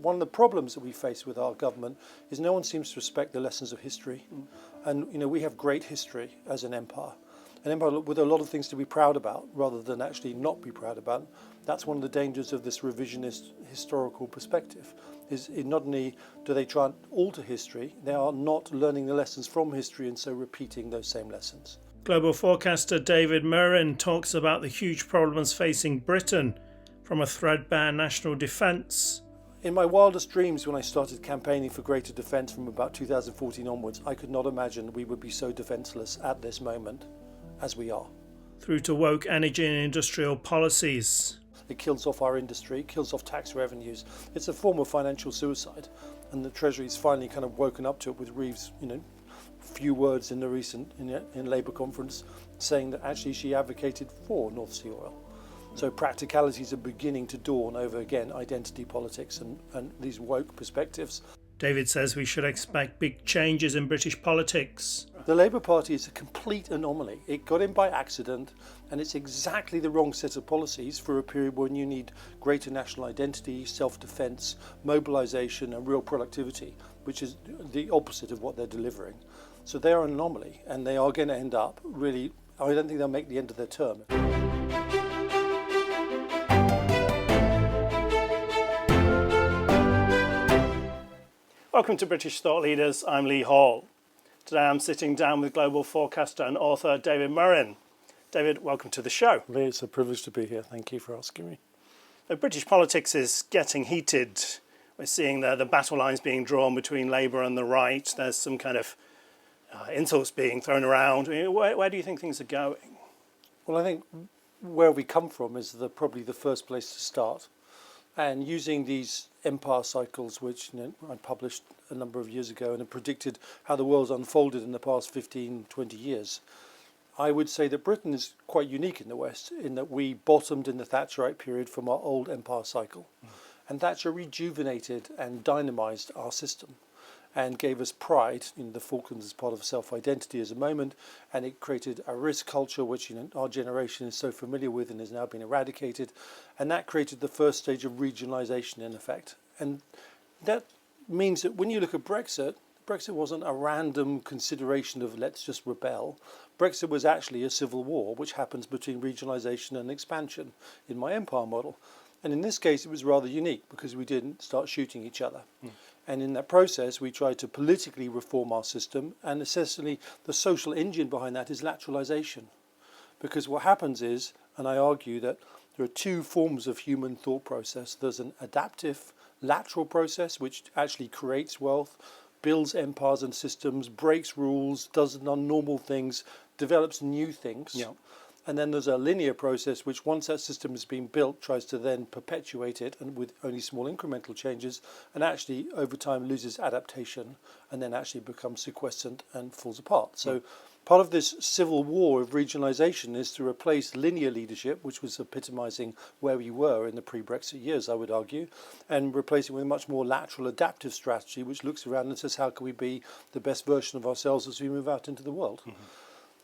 One of the problems that we face with our government is no one seems to respect the lessons of history. And we have great history as an empire with a lot of things to be proud about rather than actually not be proud about. That's one of the dangers of this revisionist historical perspective, is not only do they try and alter history, they are not learning the lessons from history and so repeating those same lessons. Global forecaster David Murrin talks about the huge problems facing Britain, from a threadbare national defence. In my wildest dreams, when I started campaigning for greater defence from about 2014 onwards, I could not imagine we would be so defenceless at this moment as we are. Through to woke energy and industrial policies. It kills off our industry, kills off tax revenues. It's a form of financial suicide, and the Treasury's finally kind of woken up to it with Reeves, few words in the recent in Labour conference saying that actually she advocated for North Sea oil. So practicalities are beginning to dawn over, again, identity politics and these woke perspectives. David says we should expect big changes in British politics. The Labour Party is a complete anomaly. It got in by accident, and it's exactly the wrong set of policies for a period when you need greater national identity, self-defence, mobilisation and real productivity, which is the opposite of what they're delivering. So they're an anomaly, and they are going to end up really, I don't think they'll make the end of their term. Welcome to British Thought Leaders. I'm Lee Hall. Today I'm sitting down with global forecaster and author David Murrin. David, welcome to the show. Lee, it's a privilege to be here. Thank you for asking me. British politics is getting heated. We're seeing the battle lines being drawn between Labour and the right. There's some kind of insults being thrown around. Where do you think things are going? Well, I think where we come from is probably the first place to start. And using these empire cycles, which I published a number of years ago and have predicted how the world's unfolded in the past 15, 20 years, I would say that Britain is quite unique in the West in that we bottomed in the Thatcherite period from our old empire cycle. And Thatcher rejuvenated and dynamised our system and gave us pride in the Falklands as part of self-identity as a moment, and it created a risk culture which our generation is so familiar with and has now been eradicated, and that created the first stage of regionalisation in effect. And that means that when you look at Brexit wasn't a random consideration of let's just rebel. Brexit was actually a civil war which happens between regionalisation and expansion in my empire model. And in this case it was rather unique because we didn't start shooting each other. And in that process, we tried to politically reform our system, and essentially the social engine behind that is lateralization. Because what happens is, and I argue that there are two forms of human thought process. There's an adaptive lateral process, which actually creates wealth, builds empires and systems, breaks rules, does non-normal things, develops new things. Yeah. And then there's a linear process which, once that system has been built, tries to then perpetuate it and with only small incremental changes, and actually over time loses adaptation and then actually becomes sequestered and falls apart. So part of this civil war of regionalisation is to replace linear leadership, which was epitomising where we were in the pre-Brexit years, I would argue, and replace it with a much more lateral adaptive strategy which looks around and says, how can we be the best version of ourselves as we move out into the world?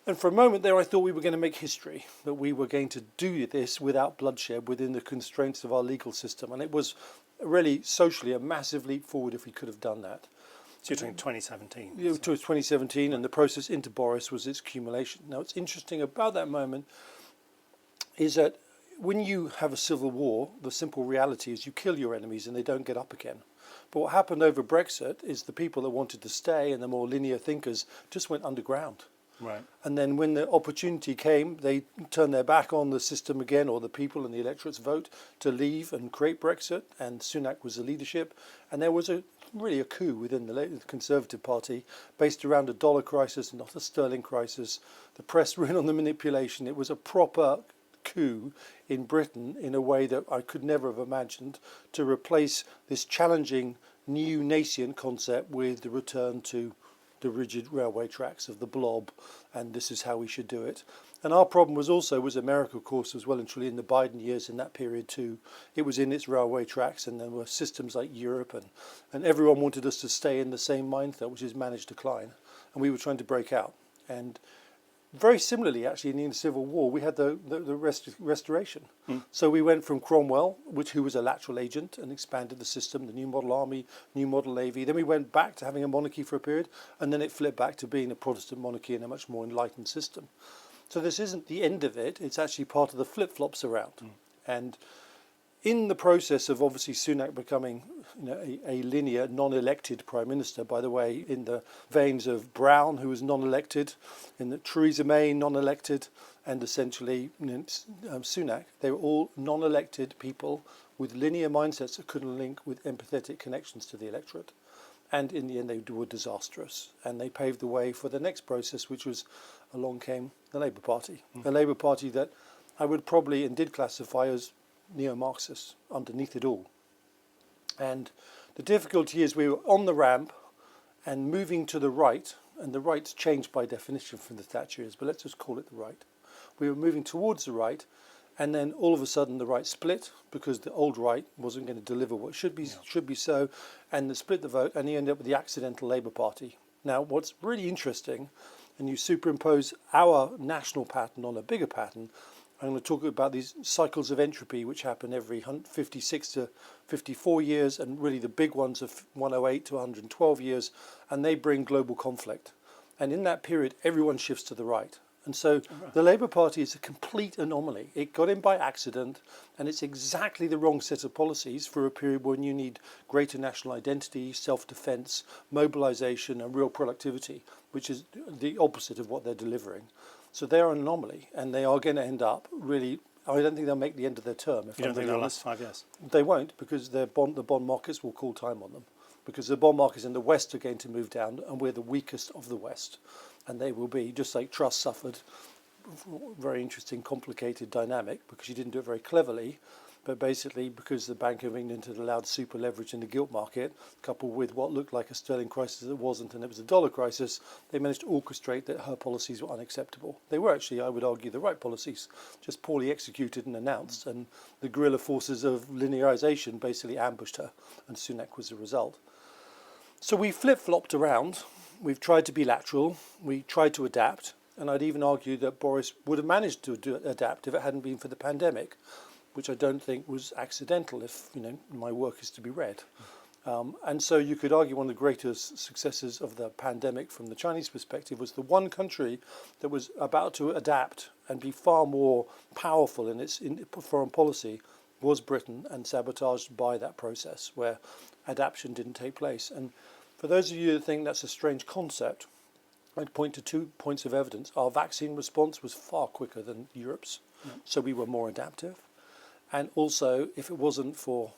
And for a moment there I thought we were going to make history, that we were going to do this without bloodshed within the constraints of our legal system. And it was really socially a massive leap forward if we could have done that. So you're talking 2017. It was 2017, and the process into Boris was its accumulation. Now what's interesting about that moment is that when you have a civil war, the simple reality is you kill your enemies and they don't get up again. But what happened over Brexit is the people that wanted to stay and the more linear thinkers just went underground. Right. And then when the opportunity came, they turned their back on the system again, or the people and the electorate's vote to leave and create Brexit, and Sunak was the leadership. And there was really a coup within the Conservative Party based around a dollar crisis and not a sterling crisis. The press were in on the manipulation. It was a proper coup in Britain in a way that I could never have imagined, to replace this challenging new nascent concept with the return to the rigid railway tracks of the blob, and this is how we should do it. And our problem was America, of course, was well and truly in the Biden years in that period too. It was in its railway tracks, and there were systems like Europe, and everyone wanted us to stay in the same mindset, which is managed decline, and we were trying to break out. And very similarly, actually, in the Civil War, we had the Restoration. So we went from Cromwell, who was a lateral agent and expanded the system, the New Model Army, New Model Navy. Then we went back to having a monarchy for a period, and then it flipped back to being a Protestant monarchy and a much more enlightened system. So this isn't the end of it, it's actually part of the flip-flops around. And in the process of obviously Sunak becoming a linear, non-elected Prime Minister, by the way, in the veins of Brown, who was non-elected, in the Theresa May, non-elected, and essentially Sunak, they were all non-elected people with linear mindsets that couldn't link with empathetic connections to the electorate. And in the end, they were disastrous. And they paved the way for the next process, which was along came the Labour Party. The Labour Party that I would probably and did classify as neo-Marxist underneath it all. And the difficulty is we were on the ramp and moving to the right, and the right's changed by definition from the Thatcherians, but let's just call it the right. We were moving towards the right, and then all of a sudden the right split because the old right wasn't going to deliver what should be so, and they split the vote, and you end up with the accidental Labour Party. Now, what's really interesting, and you superimpose our national pattern on a bigger pattern, I'm going to talk about these cycles of entropy which happen every 56 to 54 years, and really the big ones of 108 to 112 years, and they bring global conflict. And in that period, everyone shifts to the right. And so the Labour Party is a complete anomaly. It got in by accident, and it's exactly the wrong set of policies for a period when you need greater national identity, self-defence, mobilisation and real productivity, which is the opposite of what they're delivering. So they're an anomaly, and they are going to end up really, I don't think they'll make the end of their term. You don't think they'll last 5 years? They won't, because the bond markets will call time on them. Because the bond markets in the West are going to move down, and we're the weakest of the West. And they will be, just like Truss suffered, very interesting, complicated dynamic, because she didn't do it very cleverly, but basically because the Bank of England had allowed super leverage in the gilt market, coupled with what looked like a sterling crisis that wasn't, and it was a dollar crisis, they managed to orchestrate that her policies were unacceptable. They were actually, I would argue, the right policies, just poorly executed and announced, and the guerrilla forces of linearization basically ambushed her, and Sunak was the result. So we flip-flopped around. We've tried to be lateral, we tried to adapt, and I'd even argue that Boris would have managed to adapt if it hadn't been for the pandemic, which I don't think was accidental, if my work is to be read. And so you could argue one of the greatest successes of the pandemic from the Chinese perspective was the one country that was about to adapt and be far more powerful in its foreign policy was Britain, and sabotaged by that process where adaptation didn't take place. And for those of you that think that's a strange concept, I'd point to 2 points of evidence. Our vaccine response was far quicker than Europe's, so we were more adaptive. And also, if it wasn't for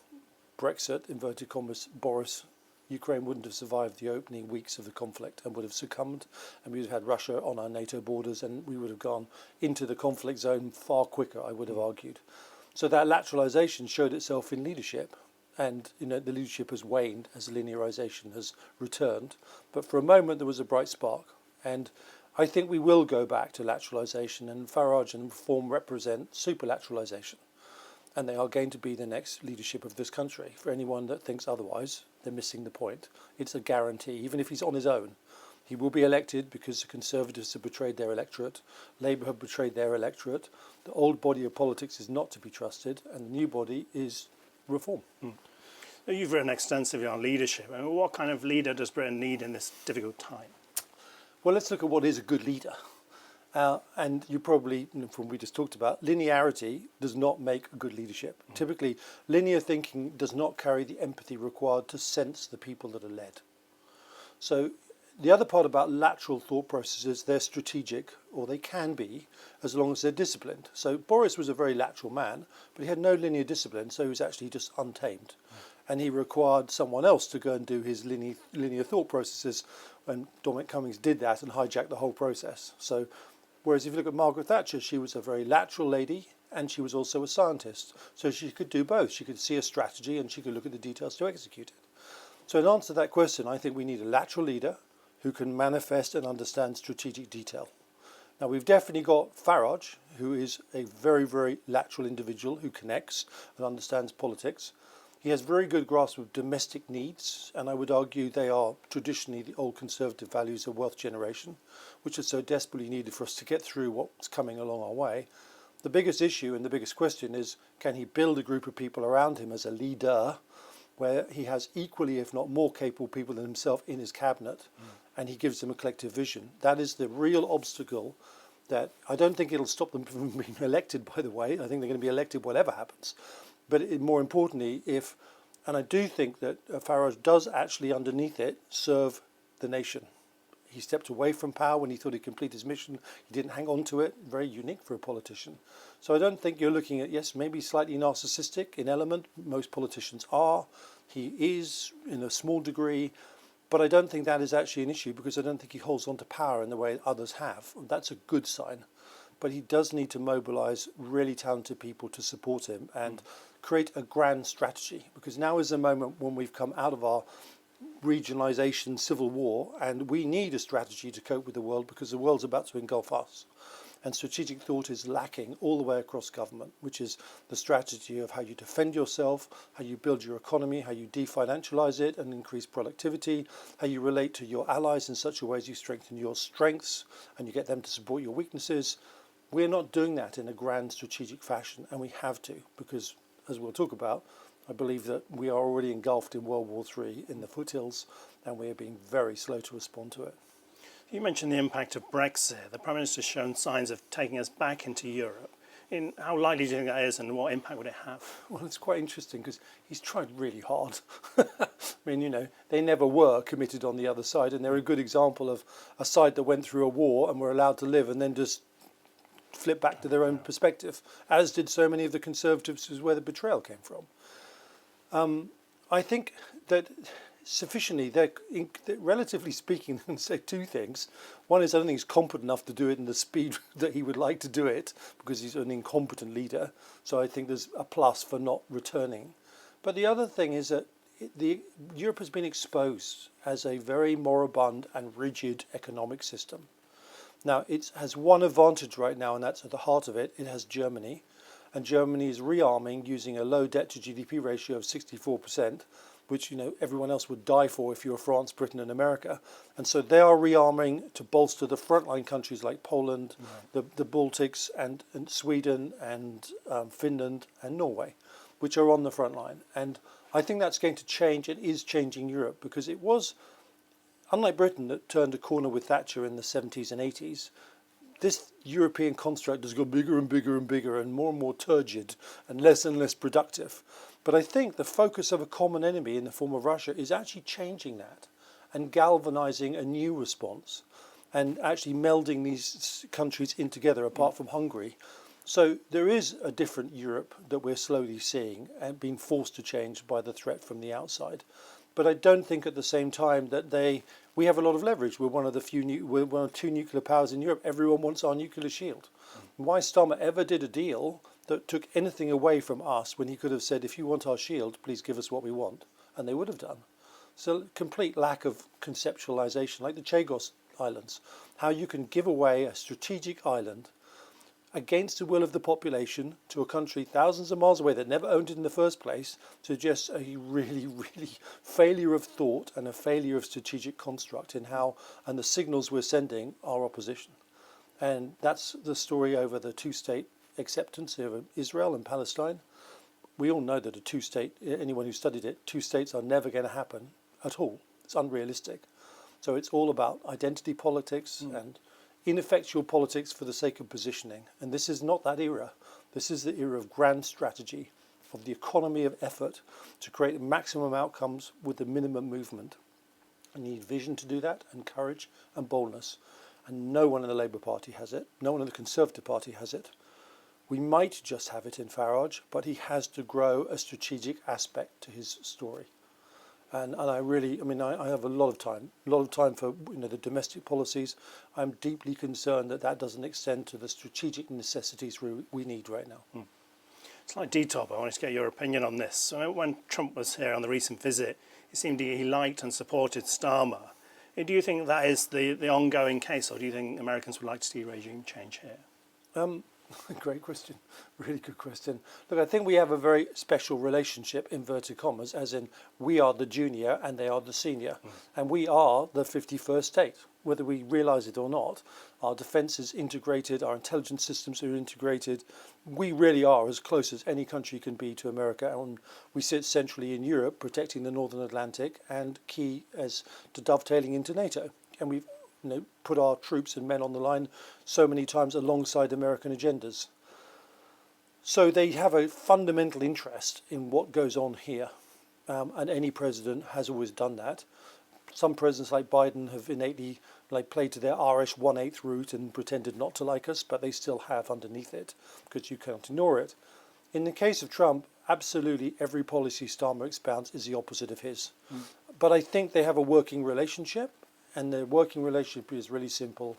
Brexit, inverted commas, Boris, Ukraine wouldn't have survived the opening weeks of the conflict and would have succumbed, and we would have had Russia on our NATO borders, and we would have gone into the conflict zone far quicker, I would have argued. So that lateralization showed itself in leadership, and the leadership has waned as linearization has returned. But for a moment, there was a bright spark, and I think we will go back to lateralization, and Farage and Reform represent superlateralization. And they are going to be the next leadership of this country. For anyone that thinks otherwise, they're missing the point. It's a guarantee, even if he's on his own. He will be elected because the Conservatives have betrayed their electorate, Labour have betrayed their electorate, the old body of politics is not to be trusted, and the new body is Reform. Now, you've written extensively on leadership. I mean, what kind of leader does Britain need in this difficult time? Well, let's look at what is a good leader. And you probably, from what we just talked about, linearity does not make a good leadership. Typically, linear thinking does not carry the empathy required to sense the people that are led. So the other part about lateral thought processes, they're strategic, or they can be, as long as they're disciplined. So Boris was a very lateral man, but he had no linear discipline, so he was actually just untamed. And he required someone else to go and do his linear thought processes, when Dominic Cummings did that and hijacked the whole process. So, whereas if you look at Margaret Thatcher, she was a very lateral lady, and she was also a scientist. So she could do both. She could see a strategy, and she could look at the details to execute it. So in answer to that question, I think we need a lateral leader who can manifest and understand strategic detail. Now, we've definitely got Farage, who is a very, very lateral individual who connects and understands politics. He has very good grasp of domestic needs, and I would argue they are traditionally the old conservative values of wealth generation, which are so desperately needed for us to get through what's coming along our way. The biggest issue and the biggest question is, can he build a group of people around him as a leader where he has equally, if not more capable people than himself in his cabinet, and he gives them a collective vision? That is the real obstacle that I don't think it'll stop them from being elected, by the way. I think they're going to be elected whatever happens. But more importantly, and I do think that Farage does actually underneath it serve the nation. He stepped away from power when he thought he'd complete his mission. He didn't hang on to it. Very unique for a politician. So I don't think you're looking at, yes, maybe slightly narcissistic in element. Most politicians are. He is in a small degree. But I don't think that is actually an issue, because I don't think he holds on to power in the way others have. That's a good sign. But he does need to mobilise really talented people to support him and create a grand strategy, because now is the moment when we've come out of our regionalisation civil war, and we need a strategy to cope with the world, because the world's about to engulf us. And strategic thought is lacking all the way across government, which is the strategy of how you defend yourself, how you build your economy, how you definancialise it and increase productivity, how you relate to your allies in such a way as you strengthen your strengths and you get them to support your weaknesses. We're not doing that in a grand strategic fashion, and we have to, because, as we'll talk about, I believe that we are already engulfed in World War III in the foothills, and we are being very slow to respond to it. You mentioned the impact of Brexit. The Prime Minister's shown signs of taking us back into Europe. How likely do you think that is, and what impact would it have? Well, it's quite interesting, because he's tried really hard. I mean, they never were committed on the other side, and they're a good example of a side that went through a war and were allowed to live and then just flip back to their own perspective, as did so many of the Conservatives, where the betrayal came from. I think that sufficiently, they're relatively speaking, and say two things. One is, I don't think he's competent enough to do it in the speed that he would like to do it, because he's an incompetent leader. So I think there's a plus for not returning. But the other thing is that Europe has been exposed as a very moribund and rigid economic system. Now, it has one advantage right now, and that's at the heart of it. It has Germany. And Germany is rearming using a low debt to GDP ratio of 64%, which everyone else would die for if you were France, Britain and America. And so they are rearming to bolster the frontline countries like Poland, the Baltics and Sweden and Finland and Norway, which are on the front line. And I think that's going to change. It is changing Europe, because it was, unlike Britain that turned a corner with Thatcher in the 70s and 80s, this European construct has got bigger and bigger and bigger and more turgid and less productive. But I think the focus of a common enemy in the form of Russia is actually changing that and galvanizing a new response and actually melding these countries in together, apart from Hungary. So there is a different Europe that we're slowly seeing and being forced to change by the threat from the outside. But I don't think at the same time that we have a lot of leverage. We're one of two nuclear powers in Europe. Everyone wants our nuclear shield. Why Starmer ever did a deal that took anything away from us, when he could have said, if you want our shield, please give us what we want, and they would have done. So complete lack of conceptualization, like the Chagos Islands, how you can give away a strategic island against the will of the population to a country thousands of miles away that never owned it in the first place, to just a really, really failure of thought and a failure of strategic construct in how, and the signals we're sending our opposition. And that's the story over the two-state acceptance of Israel and Palestine. We all know that a two-state, anyone who studied it, two states are never going to happen at all. It's unrealistic. So it's all about identity politics and ineffectual politics for the sake of positioning. And this is not that era. This is the era of grand strategy, of the economy of effort to create maximum outcomes with the minimum movement. You need vision to do that, and courage and boldness. And no one in the Labour Party has it. No one in the Conservative Party has it. We might just have it in Farage, but he has to grow a strategic aspect to his story. And I have a lot of time for the domestic policies. I'm deeply concerned that doesn't extend to the strategic necessities we need right now. Slight detour, but I wanted to get your opinion on this. So when Trump was here on the recent visit, it seemed he liked and supported Starmer. Do you think that is the ongoing case, or do you think Americans would like to see regime change here? Great question. Really good question. Look, I think we have a very special relationship, inverted commas, as in we are the junior and they are the senior. And we are the 51st state, whether we realize it or not. Our defense is integrated, our intelligence systems are integrated. We really are as close as any country can be to America. And we sit centrally in Europe, protecting the Northern Atlantic and key as to dovetailing into NATO. And we've put our troops and men on the line so many times alongside American agendas. So they have a fundamental interest in what goes on here. And any president has always done that. Some presidents like Biden have innately played to their Irish 1/8 route and pretended not to like us, but they still have underneath it because you can't ignore it. In the case of Trump, absolutely every policy Starmer expounds is the opposite of his. But I think they have a working relationship. And the working relationship is really simple.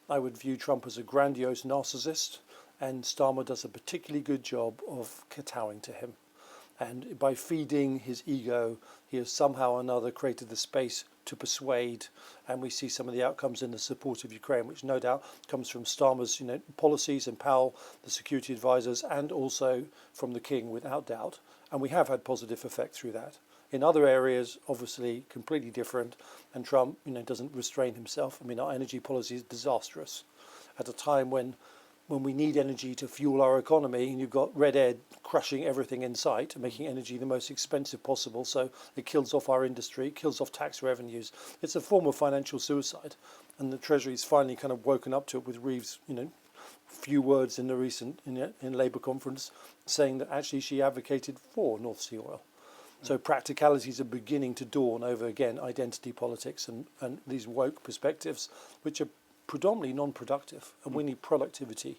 I would view Trump as a grandiose narcissist, and Starmer does a particularly good job of kowtowing to him. And by feeding his ego, he has somehow or another created the space to persuade. And we see some of the outcomes in the support of Ukraine, which no doubt comes from Starmer's policies and Powell, the security advisors, and also from the King, without doubt. And we have had positive effect through that. In other areas, obviously, completely different, and Trump, doesn't restrain himself. I mean, our energy policy is disastrous. At a time when we need energy to fuel our economy, and you've got Red Ed crushing everything in sight, making energy the most expensive possible, so it kills off our industry, it kills off tax revenues. It's a form of financial suicide, and the Treasury's finally kind of woken up to it with Reeves, few words in the recent in Labour conference saying that actually she advocated for North Sea oil. So practicalities are beginning to dawn over, again, identity politics and these woke perspectives, which are predominantly non-productive. And we need productivity,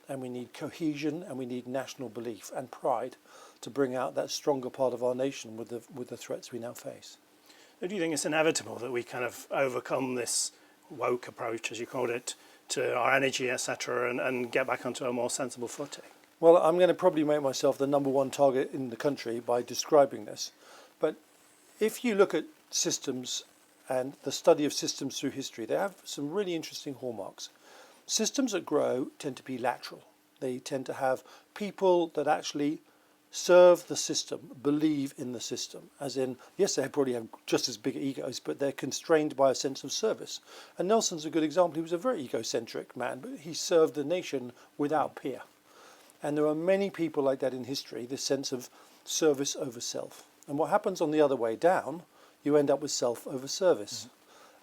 and we need cohesion, and we need national belief and pride to bring out that stronger part of our nation with the threats we now face. Do you think it's inevitable that we kind of overcome this woke approach, as you called it, to our energy, etc., and get back onto a more sensible footing? Well, I'm going to probably make myself the number one target in the country by describing this. But if you look at systems and the study of systems through history, they have some really interesting hallmarks. Systems that grow tend to be lateral. They tend to have people that actually serve the system, believe in the system. As in, yes, they probably have just as big egos, but they're constrained by a sense of service. And Nelson's a good example. He was a very egocentric man, but he served the nation without peer. And there are many people like that in history, this sense of service over self. And what happens on the other way down, you end up with self over service.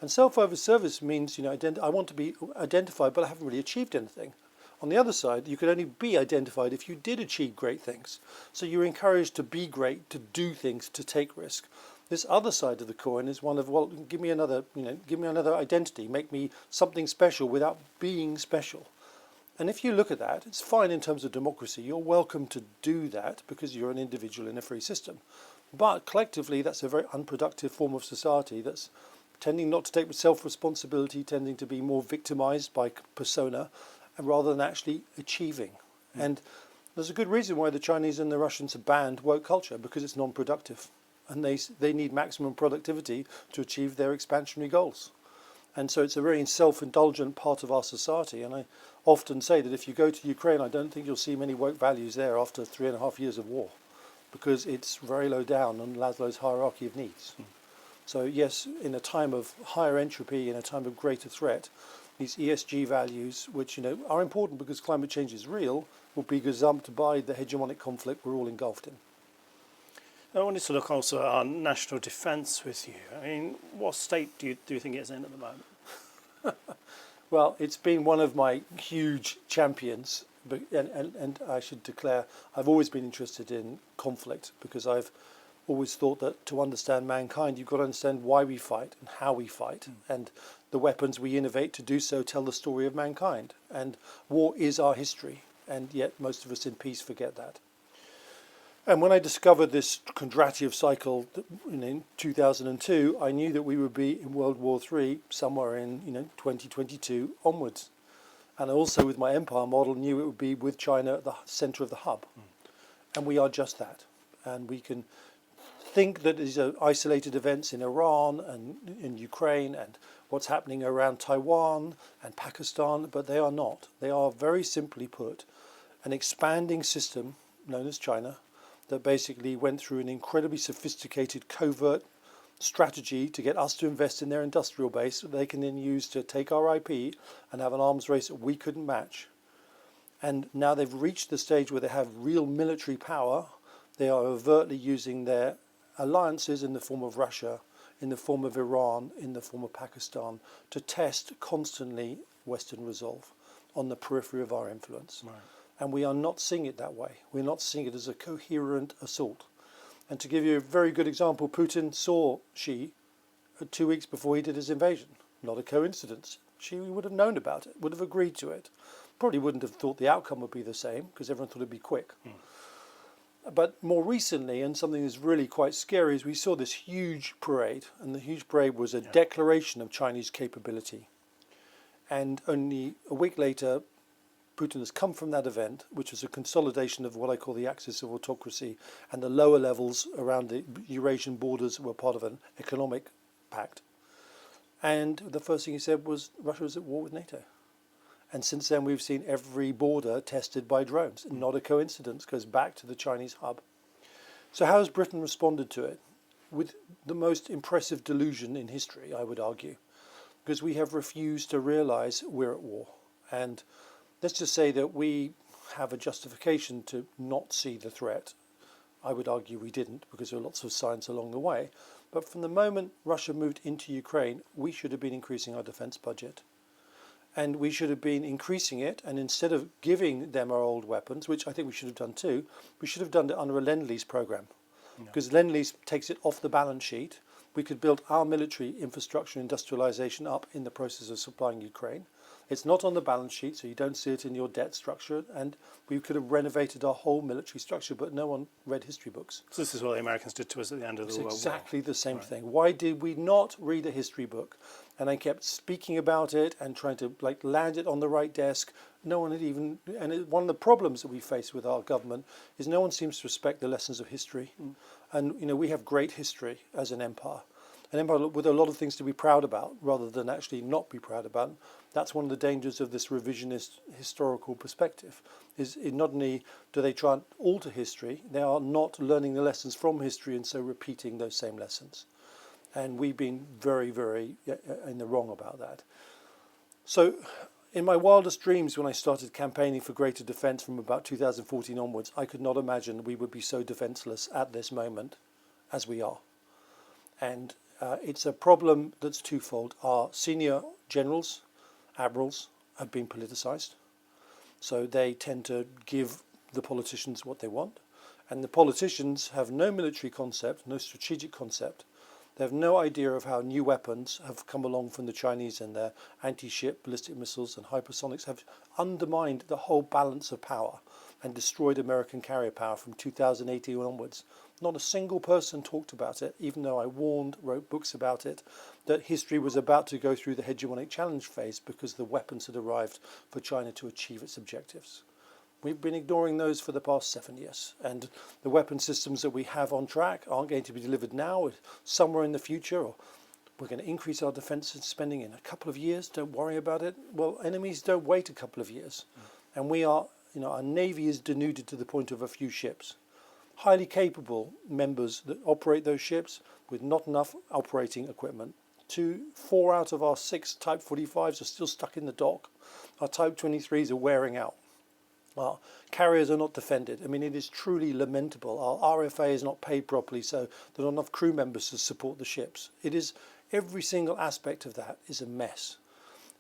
And self over service means, I want to be identified, but I haven't really achieved anything. On the other side, you could only be identified if you did achieve great things. So you're encouraged to be great, to do things, to take risk. This other side of the coin is one of, well, give me another identity, make me something special without being special. And if you look at that, it's fine in terms of democracy. You're welcome to do that because you're an individual in a free system. But collectively, that's a very unproductive form of society that's tending not to take self-responsibility, tending to be more victimized by persona, rather than actually achieving. And there's a good reason why the Chinese and the Russians have banned woke culture, because it's non-productive. And they need maximum productivity to achieve their expansionary goals. And so it's a very self-indulgent part of our society. And I often say that if you go to Ukraine, I don't think you'll see many woke values there after 3.5 years of war, because it's very low down on Maslow's hierarchy of needs. So yes, in a time of higher entropy, in a time of greater threat, these ESG values, which are important because climate change is real, will be gazumped by the hegemonic conflict we're all engulfed in. I wanted to look also at our national defence with you. I mean, what state do you think it's in at the moment? Well, it's been one of my huge champions, and I should declare I've always been interested in conflict, because I've always thought that to understand mankind, you've got to understand why we fight and how we fight, and the weapons we innovate to do so tell the story of mankind. And war is our history, and yet most of us in peace forget that. And when I discovered this Kondratiev cycle in 2002, I knew that we would be in World War III somewhere in 2022 onwards. And I also, with my empire model, knew it would be with China at the centre of the hub. And we are just that. And we can think that these are isolated events in Iran and in Ukraine and what's happening around Taiwan and Pakistan, but they are not. They are, very simply put, an expanding system known as China that basically went through an incredibly sophisticated covert strategy to get us to invest in their industrial base that they can then use to take our IP and have an arms race that we couldn't match. And now they've reached the stage where they have real military power. They are overtly using their alliances in the form of Russia, in the form of Iran, in the form of Pakistan, to test constantly Western resolve on the periphery of our influence. Right. And we are not seeing it that way. We're not seeing it as a coherent assault. And to give you a very good example, Putin saw Xi 2 weeks before he did his invasion. Not a coincidence. Xi would have known about it, would have agreed to it. Probably wouldn't have thought the outcome would be the same because everyone thought it'd be quick. But more recently, and something that's really quite scary, is we saw this huge parade, and the huge parade was a declaration of Chinese capability. And only a week later, Putin has come from that event, which was a consolidation of what I call the axis of autocracy, and the lower levels around the Eurasian borders were part of an economic pact. And the first thing he said was Russia is at war with NATO. And since then, we've seen every border tested by drones. Not a coincidence, goes back to the Chinese hub. So how has Britain responded to it? With the most impressive delusion in history, I would argue, because we have refused to realise we're at war. And let's just say that we have a justification to not see the threat. I would argue we didn't, because there were lots of signs along the way. But from the moment Russia moved into Ukraine, we should have been increasing our defence budget. And we should have been increasing it, and instead of giving them our old weapons, which I think we should have done too, we should have done it under a Lend-Lease program. Because Lend-Lease takes it off the balance sheet. We could build our military infrastructure and industrialization up in the process of supplying Ukraine. It's not on the balance sheet, so you don't see it in your debt structure, and we could have renovated our whole military structure, but no one read history books. So this is what the Americans did to us at the end of the World War. Exactly the same thing. Why did we not read a history book? And I kept speaking about it and trying to land it on the right desk. No one had even, one of the problems that we face with our government is no one seems to respect the lessons of history. And we have great history as an empire with a lot of things to be proud about rather than actually not be proud about. That's one of the dangers of this revisionist historical perspective, is not only do they try and alter history, they are not learning the lessons from history and so repeating those same lessons. And we've been very, very in the wrong about that. So in my wildest dreams, when I started campaigning for greater defence from about 2014 onwards, I could not imagine we would be so defenceless at this moment as we are. And it's a problem that's twofold. Our senior generals, admirals, have been politicised. So they tend to give the politicians what they want. And the politicians have no military concept, no strategic concept. They have no idea of how new weapons have come along from the Chinese, and their anti-ship ballistic missiles and hypersonics have undermined the whole balance of power and destroyed American carrier power from 2018 onwards. Not a single person talked about it, even though I warned, wrote books about it, that history was about to go through the hegemonic challenge phase because the weapons had arrived for China to achieve its objectives. We've been ignoring those for the past 7 years, and the weapon systems that we have on track aren't going to be delivered now, somewhere in the future, or we're going to increase our defence spending in a couple of years, don't worry about it. Well, enemies don't wait a couple of years. And we are, our Navy is denuded to the point of a few ships. Highly capable members that operate those ships with not enough operating equipment. 4 out of our 6 Type 45s are still stuck in the dock. Our Type 23s are wearing out. Our carriers are not defended. I mean, it is truly lamentable. Our RFA is not paid properly, so there are not enough crew members to support the ships. It is, every single aspect of that is a mess.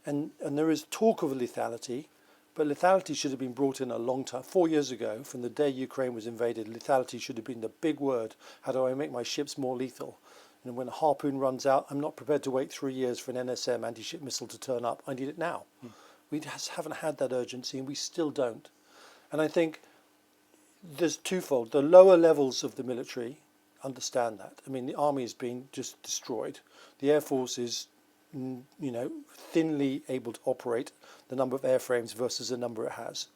And there is talk of lethality, but lethality should have been brought in a long time. 4 years ago, from the day Ukraine was invaded, lethality should have been the big word. How do I make my ships more lethal? And when a Harpoon runs out, I'm not prepared to wait 3 years for an NSM anti-ship missile to turn up. I need it now. We just haven't had that urgency, and we still don't. And I think there's twofold. The lower levels of the military understand that. I mean, the army has been just destroyed. The Air Force is, thinly able to operate the number of airframes versus the number it has.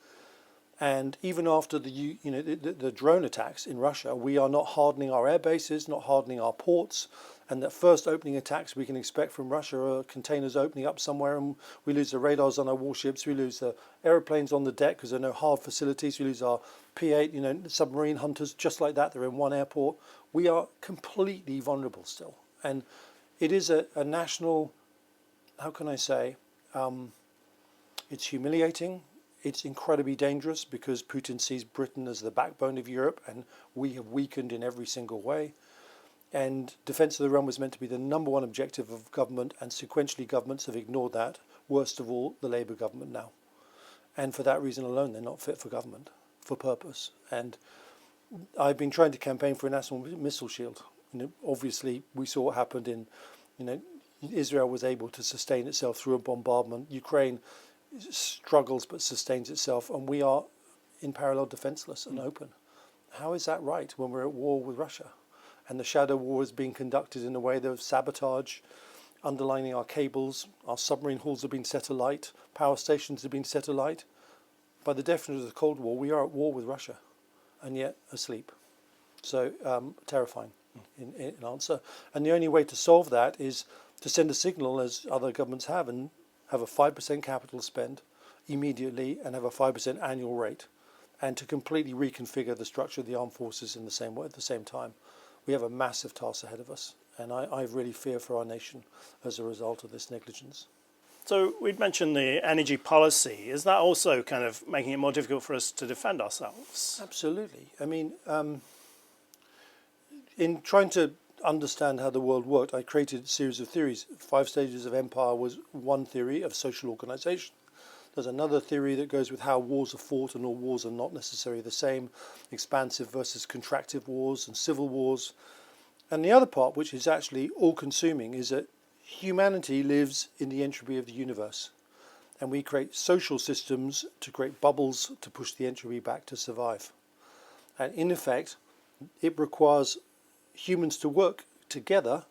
And even after the drone attacks in Russia, we are not hardening our air bases, not hardening our ports. And the first opening attacks we can expect from Russia are containers opening up somewhere, and we lose the radars on our warships, we lose the aeroplanes on the deck because there are no hard facilities, we lose our P-8, submarine hunters, just like that. They're in one airport. We are completely vulnerable still. And it is a national, how can I say, it's humiliating. It's incredibly dangerous because Putin sees Britain as the backbone of Europe, and we have weakened in every single way. And defence of the realm was meant to be the number one objective of government, and sequentially governments have ignored that. Worst of all, the Labour government now. And for that reason alone, they're not fit for government, for purpose. And I've been trying to campaign for a national missile shield. Obviously, we saw what happened in, Israel was able to sustain itself through a bombardment. Ukraine struggles but sustains itself, and we are in parallel defenceless and open. How is that right when we're at war with Russia? And the shadow war is being conducted in a way of sabotage, underlining our cables, our submarine halls have been set alight, power stations have been set alight. By the definition of the Cold War, we are at war with Russia, and yet asleep. So terrifying in answer. And the only way to solve that is to send a signal, as other governments have, and have a 5% capital spend immediately and have a 5% annual rate, and to completely reconfigure the structure of the armed forces in the same way at the same time. We have a massive task ahead of us, and I really fear for our nation as a result of this negligence. So we'd mentioned the energy policy. Is that also kind of making it more difficult for us to defend ourselves? Absolutely. I mean, in trying to understand how the world worked, I created a series of theories. 5 stages of empire was one theory of social organization. There's another theory that goes with how wars are fought, and all wars are not necessarily the same, expansive versus contractive wars and civil wars. And the other part, which is actually all-consuming, is that humanity lives in the entropy of the universe. And we create social systems to create bubbles to push the entropy back to survive. And in effect, it requires humans to work together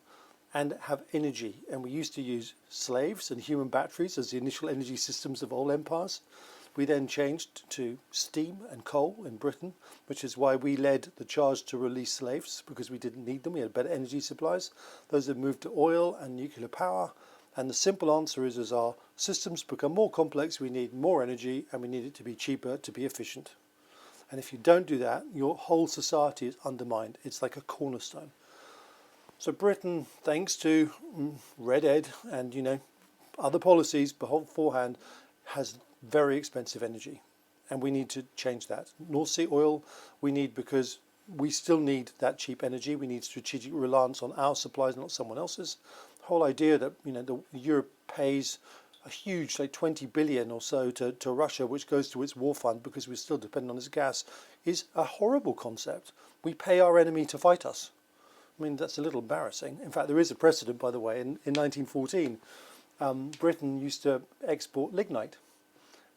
and have energy. And we used to use slaves and human batteries as the initial energy systems of all empires. We then changed to steam and coal in Britain, which is why we led the charge to release slaves, because we didn't need them. We had better energy supplies. Those have moved to oil and nuclear power. And the simple answer is, as our systems become more complex, we need more energy, and we need it to be cheaper to be efficient. And if you don't do that, your whole society is undermined. It's like a cornerstone. So Britain, thanks to Red Ed and other policies beforehand, has very expensive energy, and we need to change that. North Sea oil we need because we still need that cheap energy. We need strategic reliance on our supplies, not someone else's. The whole idea that Europe pays a huge, like 20 billion or so to Russia, which goes to its war fund because we're still dependent on its gas, is a horrible concept. We pay our enemy to fight us. I mean, that's a little embarrassing. In fact, there is a precedent, by the way. In 1914, Britain used to export lignite.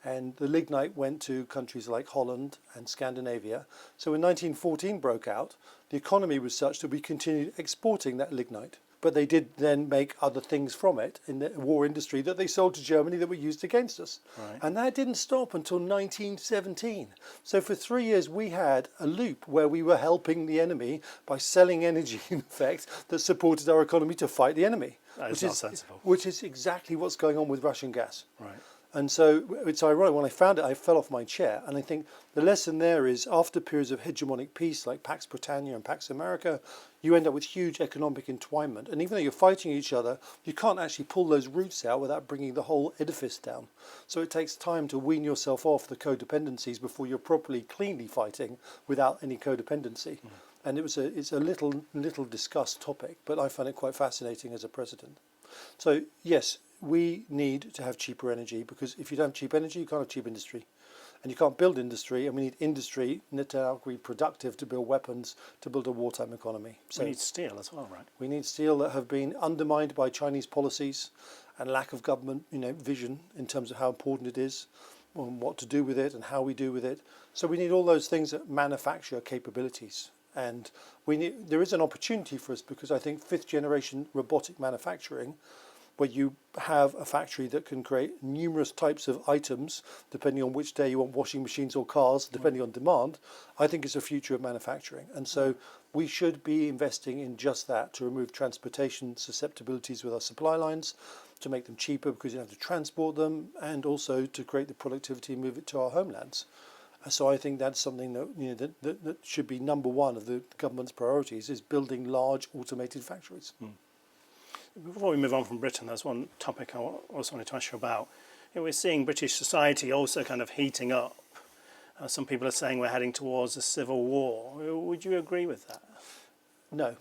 And the lignite went to countries like Holland and Scandinavia. So when 1914 broke out, the economy was such that we continued exporting that lignite. But they did then make other things from it in the war industry that they sold to Germany that were used against us. Right. And that didn't stop until 1917. So for 3 years we had a loop where we were helping the enemy by selling energy, in effect, that supported our economy to fight the enemy. That is not sensible. Which is exactly what's going on with Russian gas. Right. And so it's ironic, when I found it, I fell off my chair. And I think the lesson there is, after periods of hegemonic peace like Pax Britannia and Pax America, you end up with huge economic entwinement. And even though you're fighting each other, you can't actually pull those roots out without bringing the whole edifice down. So it takes time to wean yourself off the codependencies before you're properly, cleanly fighting without any codependency. And it's a little discussed topic, but I find it quite fascinating as a president. So yes, we need to have cheaper energy, because if you don't have cheap energy, you can't have cheap industry. And you can't build industry, and we need industry to be productive to build weapons, to build a wartime economy. So we need steel as well, right? we need steel that have been undermined by Chinese policies and lack of government vision in terms of how important it is, and what to do with it and how we do with it. So we need all those things that manufacture capabilities. And there is an opportunity for us, because I think 5th generation robotic manufacturing where you have a factory that can create numerous types of items, depending on which day you want washing machines or cars, depending on demand, I think is a future of manufacturing. And so we should be investing in just that, to remove transportation susceptibilities with our supply lines, to make them cheaper because you have to transport them, and also to create the productivity and move it to our homelands. So I think that's something that, that should be number one of the government's priorities, is building large automated factories. Before we move on from Britain, there's one topic I also wanted to ask you about. We're seeing British society also kind of heating up. Some people are saying we're heading towards a civil war. Would you agree with that? No.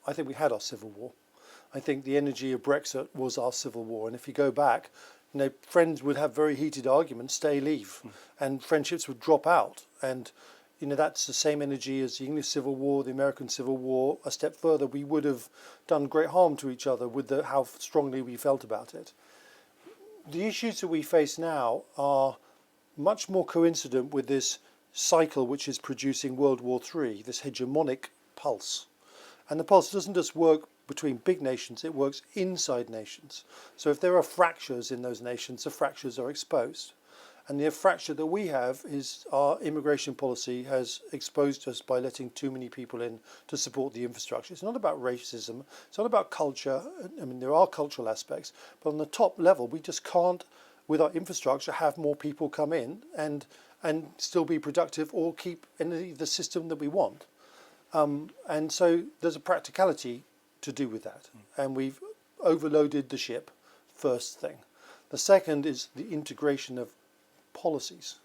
I think we had our civil war. I think the energy of Brexit was our civil war. And if you go back, friends would have very heated arguments, stay, leave, and friendships would drop out. And that's the same energy as the English Civil War, the American Civil War. A step further, we would have done great harm to each other with how strongly we felt about it. The issues that we face now are much more coincident with this cycle which is producing World War III, this hegemonic pulse. And the pulse doesn't just work between big nations, it works inside nations. So if there are fractures in those nations, the fractures are exposed. And the fracture that we have is our immigration policy has exposed us by letting too many people in to support the infrastructure. It's not about racism, it's not about culture. I mean, there are cultural aspects, but on the top level, we just can't, with our infrastructure, have more people come in and still be productive or keep in the system that we want. And so there's a practicality to do with that. And we've overloaded the ship, first thing. The second is the integration of policies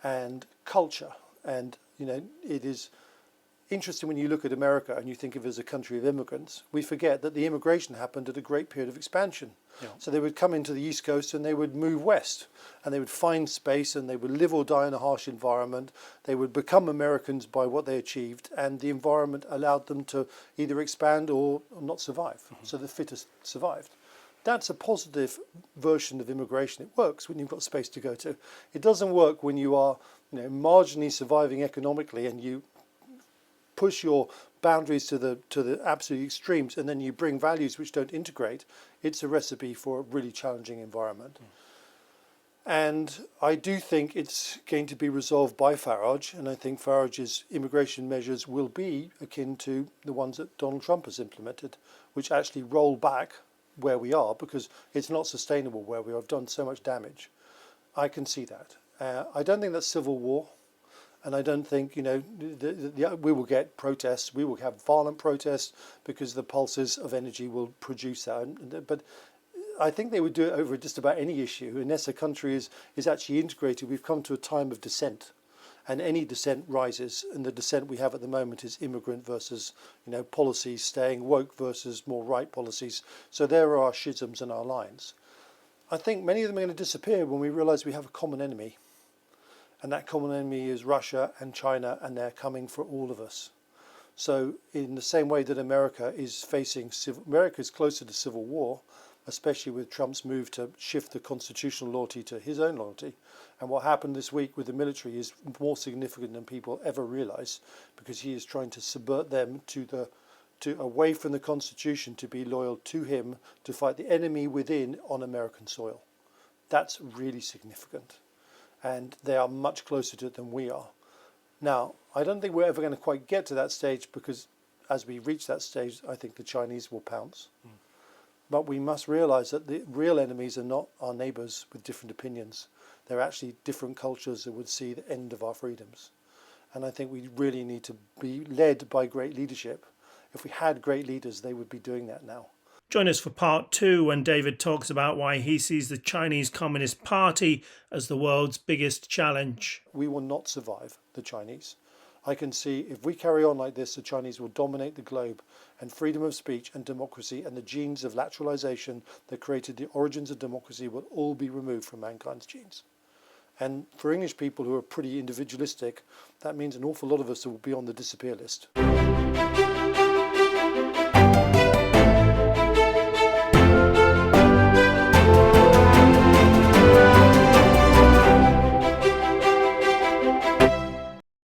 and culture. And, it is interesting when you look at America and you think of it as a country of immigrants, we forget that the immigration happened at a great period of expansion. Yeah. So they would come into the East Coast and they would move west and they would find space and they would live or die in a harsh environment. They would become Americans by what they achieved, and the environment allowed them to either expand or not survive. So the fittest survived. That's a positive version of immigration. It works when you've got space to go to. It doesn't work when you are marginally surviving economically and you push your boundaries to the absolute extremes, and then you bring values which don't integrate. It's a recipe for a really challenging environment. And I do think it's going to be resolved by Farage, and I think Farage's immigration measures will be akin to the ones that Donald Trump has implemented, which actually roll back where we are, because it's not sustainable where we have done so much damage. I can see that. I don't think that's civil war. And I don't think, we will get protests. We will have violent protests because the pulses of energy will produce that. But I think they would do it over just about any issue. Unless a country is actually integrated, we've come to a time of dissent. And any dissent rises. And the dissent we have at the moment is immigrant versus, policies, staying woke versus more right policies. So there are our schisms and our lines. I think many of them are going to disappear when we realise we have a common enemy. And that common enemy is Russia and China, and they're coming for all of us. So in the same way that America is closer to civil war, especially with Trump's move to shift the constitutional loyalty to his own loyalty. And what happened this week with the military is more significant than people ever realise, because he is trying to subvert them to away from the Constitution, to be loyal to him, to fight the enemy within on American soil. That's really significant. And they are much closer to it than we are. Now, I don't think we're ever going to quite get to that stage, because as we reach that stage, I think the Chinese will pounce. But we must realise that the real enemies are not our neighbours with different opinions. They're actually different cultures that would see the end of our freedoms. And I think we really need to be led by great leadership. If we had great leaders, they would be doing that now. Join us for part 2 when David talks about why he sees the Chinese Communist Party as the world's biggest challenge. We will not survive the Chinese. I can see if we carry on like this, the Chinese will dominate the globe, and freedom of speech and democracy and the genes of lateralization that created the origins of democracy will all be removed from mankind's genes. And for English people who are pretty individualistic, that means an awful lot of us will be on the disappear list.